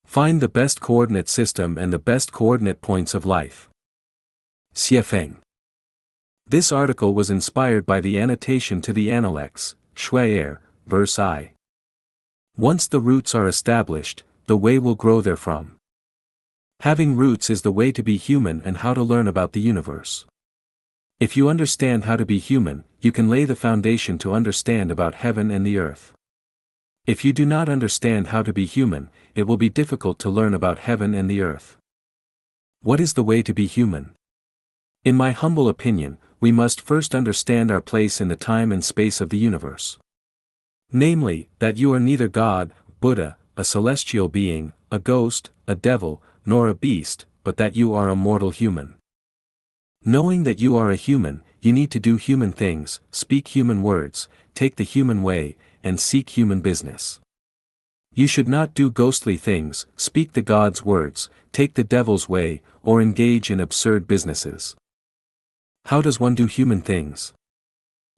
Find the best coordinate system and the best coordinate points of life. Xiefeng. This article was inspired by the annotation to the Analects, Shui verse I. Once the roots are established, the way will grow therefrom. Having roots is the way to be human and how to learn about the universe. If you understand how to be human, you can lay the foundation to understand about heaven and the earth. If you do not understand how to be human, it will be difficult to learn about heaven and the earth. What is the way to be human? In my humble opinion, we must first understand our place in the time and space of the universe. Namely, that you are neither God, Buddha, a celestial being, a ghost, a devil, nor a beast, but that you are a mortal human. Knowing that you are a human, you need to do human things, speak human words, take the human way, and seek human business. You should not do ghostly things, speak the God's words, take the devil's way, or engage in absurd businesses. How does one do human things?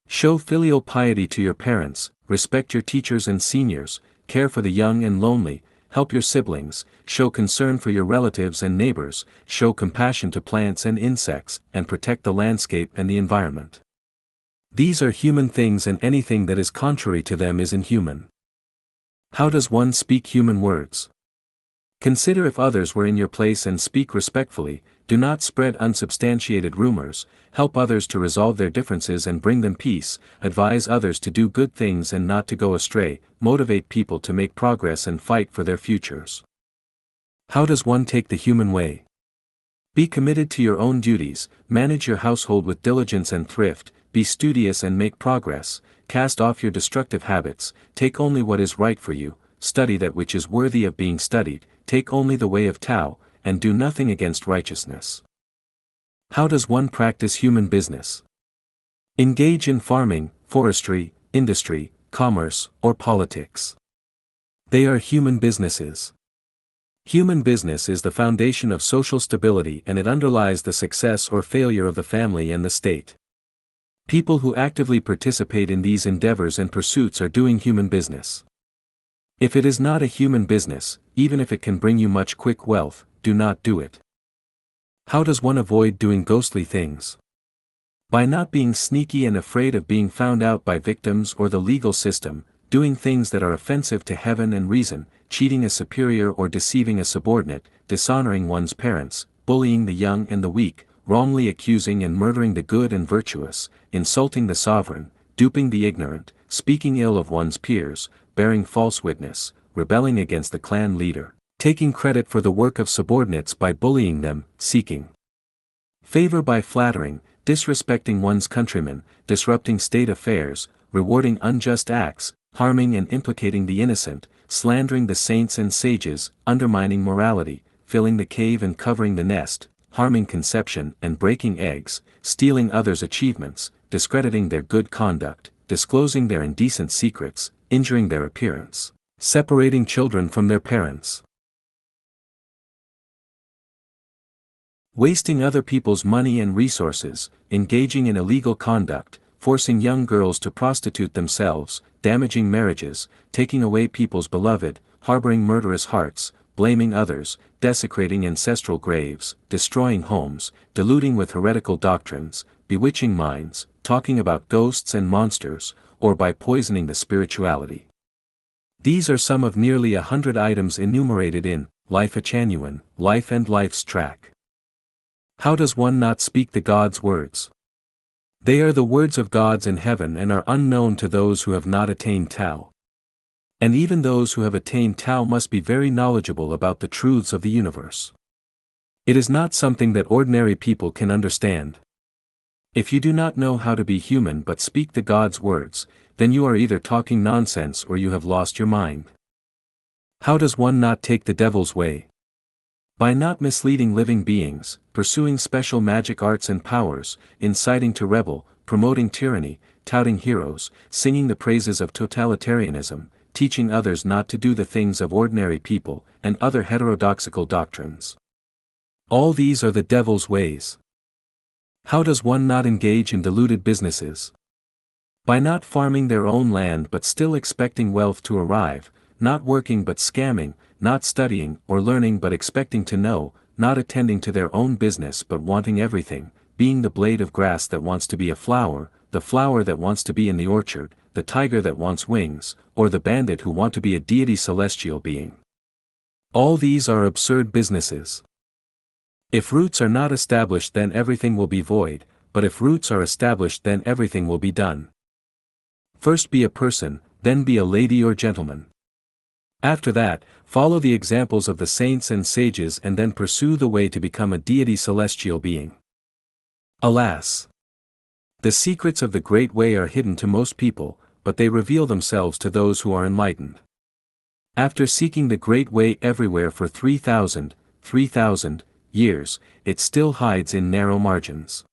Show filial piety to your parents, respect your teachers and seniors, care for the young and lonely, help your siblings, show concern for your relatives and neighbors, show compassion to plants and insects, and protect the landscape and the environment. These are human things, and anything that is contrary to them is inhuman. How does one speak human words? Consider if others were in your place and speak respectfully, do not spread unsubstantiated rumors, help others to resolve their differences and bring them peace, advise others to do good things and not to go astray, motivate people to make progress and fight for their futures. How does one take the human way? Be committed to your own duties, manage your household with diligence and thrift, be studious and make progress, cast off your destructive habits, take only what is right for you, study that which is worthy of being studied, take only the way of Tao, and do nothing against righteousness. How does one practice human business? Engage in farming, forestry, industry, commerce, or politics. They are human businesses. Human business is the foundation of social stability, and it underlies the success or failure of the family and the state. People who actively participate in these endeavors and pursuits are doing human business. If it is not a human business, even if it can bring you much quick wealth, do not do it. How does one avoid doing ghostly things? By not being sneaky and afraid of being found out by victims or the legal system, doing things that are offensive to heaven and reason, cheating a superior or deceiving a subordinate, dishonoring one's parents, bullying the young and the weak, wrongly accusing and murdering the good and virtuous, insulting the sovereign, duping the ignorant, speaking ill of one's peers, bearing false witness, rebelling against the clan leader, taking credit for the work of subordinates by bullying them, seeking favor by flattering, disrespecting one's countrymen, disrupting state affairs, rewarding unjust acts, harming and implicating the innocent, slandering the saints and sages, undermining morality, filling the cave and covering the nest, harming conception and breaking eggs, stealing others' achievements, discrediting their good conduct, disclosing their indecent secrets, injuring their appearance, separating children from their parents, wasting other people's money and resources, engaging in illegal conduct, forcing young girls to prostitute themselves, damaging marriages, taking away people's beloved, harboring murderous hearts, blaming others, desecrating ancestral graves, destroying homes, deluding with heretical doctrines, bewitching minds, talking about ghosts and monsters, or by poisoning the spirituality. These are some of nearly 100 items enumerated in Lifechanyuan, Life and Life's Track. How does one not speak the God's words? They are the words of gods in heaven and are unknown to those who have not attained Tao. And even those who have attained Tao must be very knowledgeable about the truths of the universe. It is not something that ordinary people can understand. If you do not know how to be human but speak the God's words, then you are either talking nonsense or you have lost your mind. How does one not take the devil's way? By not misleading living beings, pursuing special magic arts and powers, inciting to rebel, promoting tyranny, touting heroes, singing the praises of totalitarianism, teaching others not to do the things of ordinary people, and other heterodoxical doctrines. All these are the devil's ways. How does one not engage in deluded businesses? By not farming their own land but still expecting wealth to arrive, not working but scamming, not studying or learning but expecting to know, not attending to their own business but wanting everything, being the blade of grass that wants to be a flower, the flower that wants to be in the orchard, the tiger that wants wings, or the bandit who want to be a deity celestial being. All these are absurd businesses. If roots are not established then everything will be void, but if roots are established then everything will be done. First be a person, then be a lady or gentleman. After that, follow the examples of the saints and sages and then pursue the way to become a deity celestial being. Alas! The secrets of the Great Way are hidden to most people, but they reveal themselves to those who are enlightened. After seeking the Great Way everywhere for 3,000 years, it still hides in narrow margins.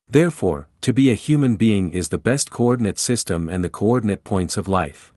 Therefore, to be a human being is the best coordinate system and the coordinate points of life.